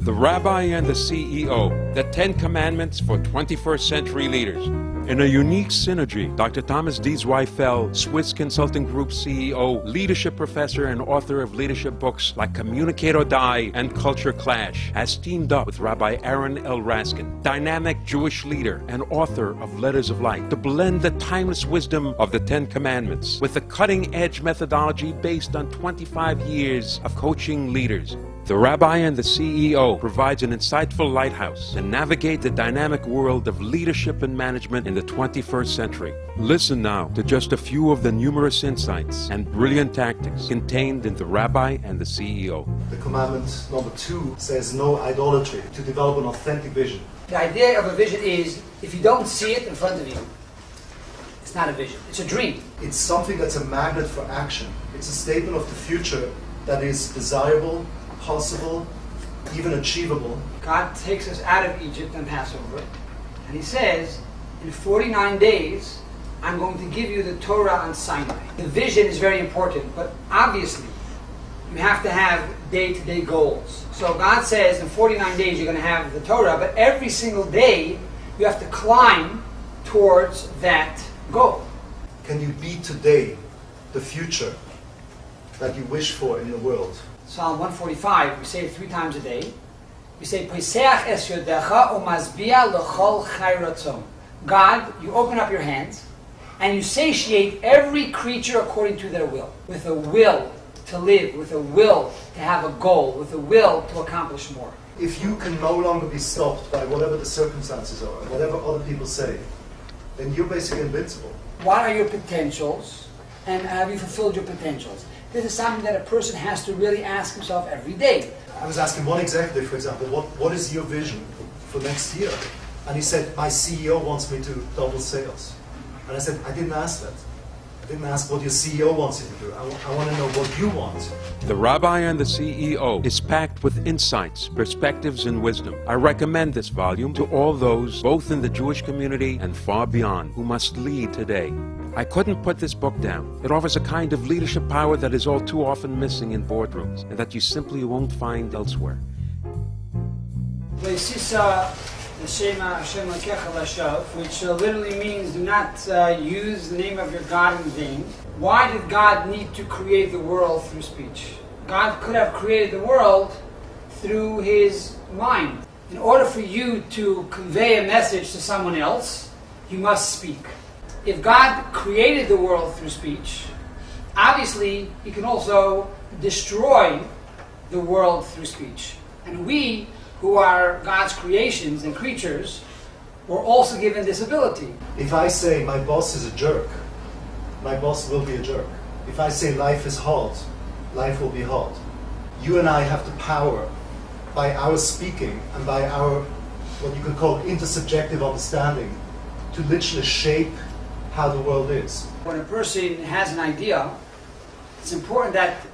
The Rabbi and the CEO, the 10 Commandments for 21st Century Leaders. In a unique synergy, Dr. Thomas D. Zweifel, Swiss Consulting Group CEO, leadership professor and author of leadership books like Communicate or Die and Culture Clash, has teamed up with Rabbi Aaron L. Raskin, dynamic Jewish leader and author of Letters of Light, to blend the timeless wisdom of the 10 Commandments with a cutting-edge methodology based on 25 years of coaching leaders. The Rabbi and the CEO provides an insightful lighthouse to navigate the dynamic world of leadership and management in the 21st century. Listen now to just a few of the numerous insights and brilliant tactics contained in The Rabbi and the CEO. The commandment number 2 says no idolatry, to develop an authentic vision. The idea of a vision is, if you don't see it in front of you, it's not a vision, it's a dream. It's something that's a magnet for action. It's a statement of the future that is desirable, possible, even achievable. God takes us out of Egypt on Passover, and He says, in 49 days, I'm going to give you the Torah on Sinai. The vision is very important, but obviously, you have to have day-to-day goals. So God says, in 49 days, you're going to have the Torah, but every single day, you have to climb towards that goal. Can you be today the future that you wish for in the world? Psalm 145, we say it 3 times a day. We say, Poiseach es yodecha u'mazbia l'chol chai ratzon. God, you open up your hands, and you satiate every creature according to their will. With a will to live, with a will to have a goal, with a will to accomplish more. If you can no longer be stopped by whatever the circumstances are, whatever other people say, then you're basically invincible. What are your potentials, and have you fulfilled your potentials? This is something that a person has to really ask himself every day. I was asking one executive, for example, what is your vision for next year? And he said, my CEO wants me to double sales. And I said, I didn't ask that. I didn't ask what your CEO wants you to do. I want to know what you want. The Rabbi and the CEO is packed with insights, perspectives, and wisdom. I recommend this volume to all those, both in the Jewish community and far beyond, who must lead today. I couldn't put this book down. It offers a kind of leadership power that is all too often missing in boardrooms, and that you simply won't find elsewhere. Which literally means do not use the name of your God in vain. Why did God need to create the world through speech? God could have created the world through His mind. In order for you to convey a message to someone else, you must speak. If God created the world through speech, obviously He can also destroy the world through speech. And we, who are God's creations and creatures, were also given this ability. If I say my boss is a jerk, my boss will be a jerk. If I say life is hard, life will be hard. You and I have the power, by our speaking and by our, what you could call intersubjective understanding, to literally shape how the world is. When a person has an idea, it's important that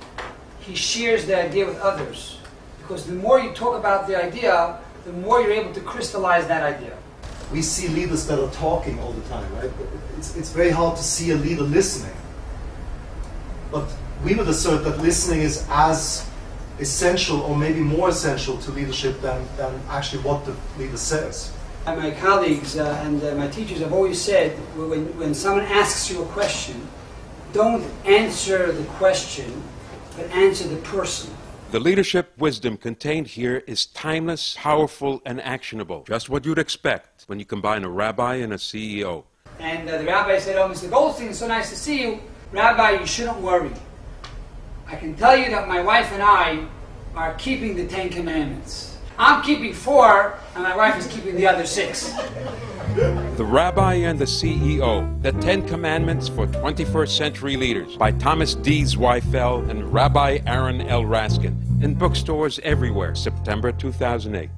he shares the idea with others. Because the more you talk about the idea, the more you're able to crystallize that idea. We see leaders that are talking all the time, right? It's very hard to see a leader listening. But we would assert that listening is as essential, or maybe more essential to leadership than actually what the leader says. My colleagues and my teachers have always said, when someone asks you a question, don't answer the question, but answer the person. The leadership wisdom contained here is timeless, powerful, and actionable. Just what you'd expect when you combine a rabbi and a CEO. And the rabbi said, oh, Mr. Goldstein, it's so nice to see you. Rabbi, you shouldn't worry. I can tell you that my wife and I are keeping the 10 Commandments. I'm keeping 4, and my wife is keeping the other 6. The Rabbi and the CEO, the 10 Commandments for 21st Century Leaders, by Thomas D. Zweifel and Rabbi Aaron L. Raskin, in bookstores everywhere, September 2008.